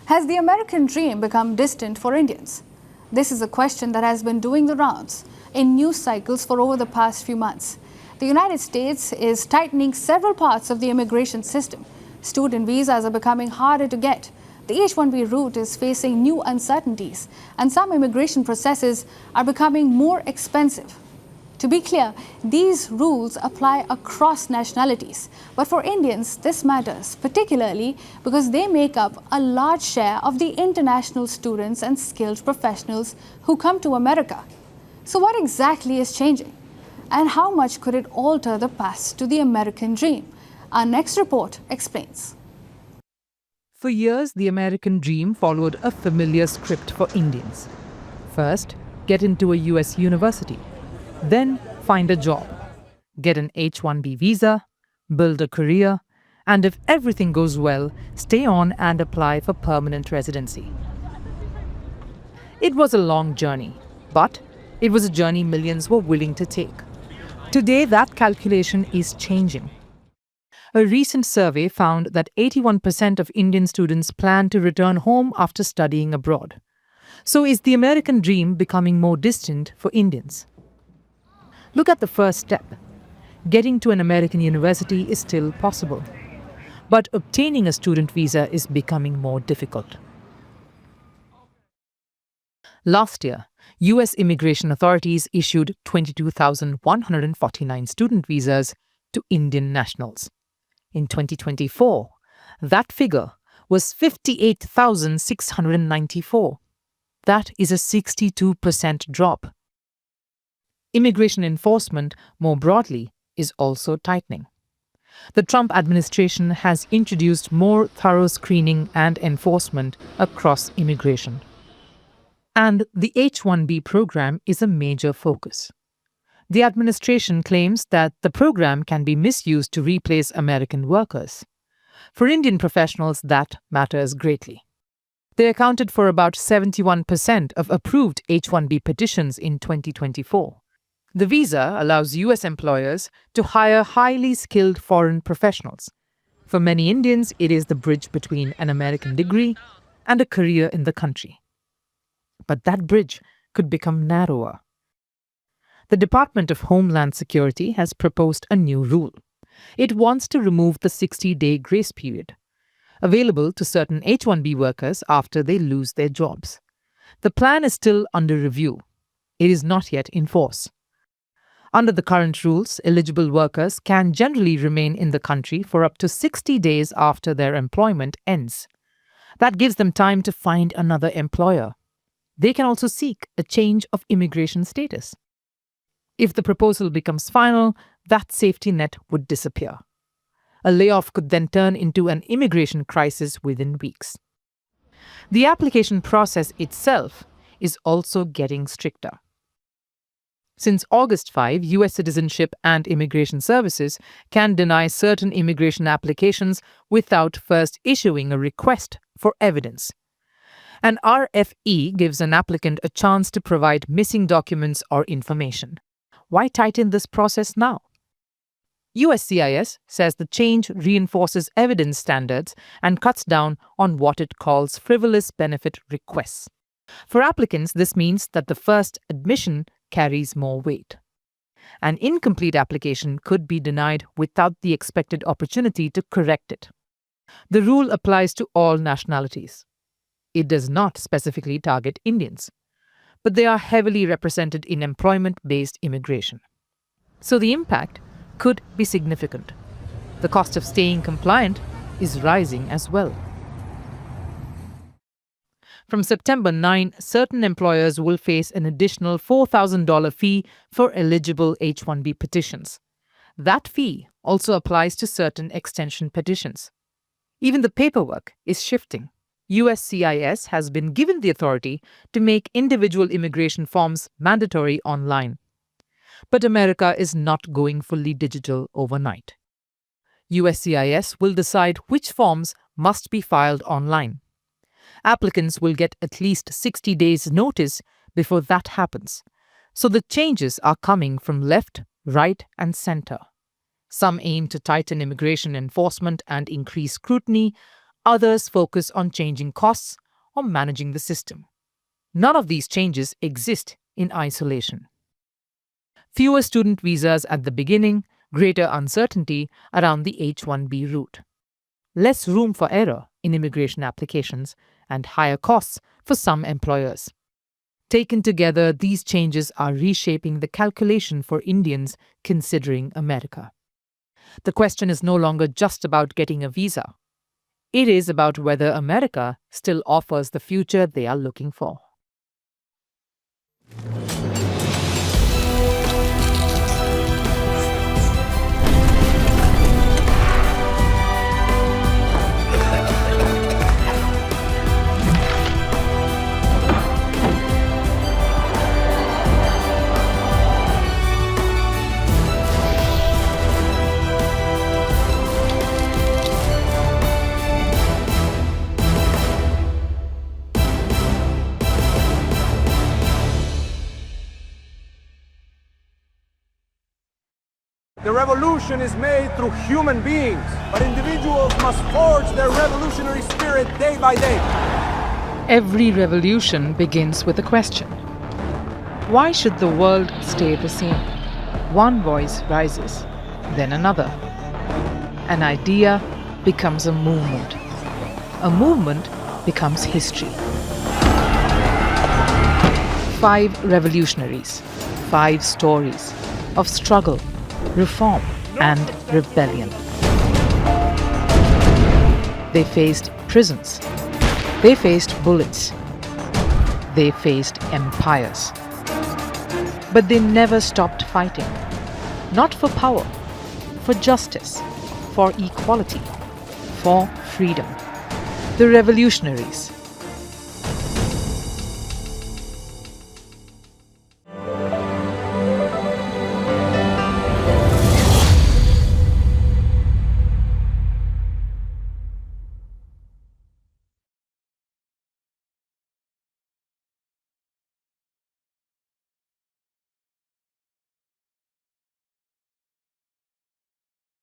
Has the American dream become distant for Indians? This is a question that has been doing the rounds in news cycles for over the past few months. The United States is tightening several parts of the immigration system. Student visas are becoming harder to get. The H1-B route is facing new uncertainties, and some immigration processes are becoming more expensive. To be clear, these rules apply across nationalities. But for Indians, this matters, particularly because they make up a large share of the international students and skilled professionals who come to America. So what exactly is changing? And how much could it alter the path to the American dream? Our next report explains. For years, the American dream followed a familiar script for Indians. First, get into a US university. Then find a job, get an H1-B visa, build a career, and if everything goes well, stay on and apply for permanent residency. It was a long journey, but it was a journey millions were willing to take. Today, that calculation is changing. A recent survey found that 81% of Indian students plan to return home after studying abroad. So is the American dream becoming more distant for Indians? Look at the first step. Getting to an American university is still possible. But obtaining a student visa is becoming more difficult. Last year, US immigration authorities issued 22,149 student visas to Indian nationals. In 2024, that figure was 58,694. That is a 62% drop. Immigration enforcement, more broadly, is also tightening. The Trump administration has introduced more thorough screening and enforcement across immigration. And the H1-B program is a major focus. The administration claims that the program can be misused to replace American workers. For Indian professionals, that matters greatly. They accounted for about 71% of approved H1-B petitions in 2024. The visa allows US employers to hire highly skilled foreign professionals. For many Indians, it is the bridge between an American degree and a career in the country. But that bridge could become narrower. The Department of Homeland Security has proposed a new rule. It wants to remove the 60-day grace period, available to certain H1-B workers after they lose their jobs. The plan is still under review. It is not yet in force. Under the current rules, eligible workers can generally remain in the country for up to 60 days after their employment ends. That gives them time to find another employer. They can also seek a change of immigration status. If the proposal becomes final, that safety net would disappear. A layoff could then turn into an immigration crisis within weeks. The application process itself is also getting stricter. Since August 5, US Citizenship and Immigration Services can deny certain immigration applications without first issuing a request for evidence. An RFE gives an applicant a chance to provide missing documents or information. Why tighten this process now? USCIS says the change reinforces evidence standards and cuts down on what it calls frivolous benefit requests. For applicants, this means that the first admission carries more weight. An incomplete application could be denied without the expected opportunity to correct it. The rule applies to all nationalities. It does not specifically target Indians, but they are heavily represented in employment-based immigration. So the impact could be significant. The cost of staying compliant is rising as well. From September 9, certain employers will face an additional $4,000 fee for eligible H1-B petitions. That fee also applies to certain extension petitions. Even the paperwork is shifting. USCIS has been given the authority to make individual immigration forms mandatory online. But America is not going fully digital overnight. USCIS will decide which forms must be filed online. Applicants will get at least 60 days' notice before that happens. So the changes are coming from left, right, and center. Some aim to tighten immigration enforcement and increase scrutiny. Others focus on changing costs or managing the system. None of these changes exist in isolation. Fewer student visas at the beginning, greater uncertainty around the H1-B route. Less room for error in immigration applications and higher costs for some employers. Taken together, these changes are reshaping the calculation for Indians considering America. The question is no longer just about getting a visa. It is about whether America still offers the future they are looking for. The revolution is made through human beings, but individuals must forge their revolutionary spirit day by day. Every revolution begins with a question. Why should the world stay the same? One voice rises, then another. An idea becomes a movement. A movement becomes history. 5 revolutionaries, 5 stories of struggle, reform, and rebellion. They faced prisons. They faced bullets. They faced empires. But they never stopped fighting. Not for power, for justice, for equality, for freedom. The revolutionaries,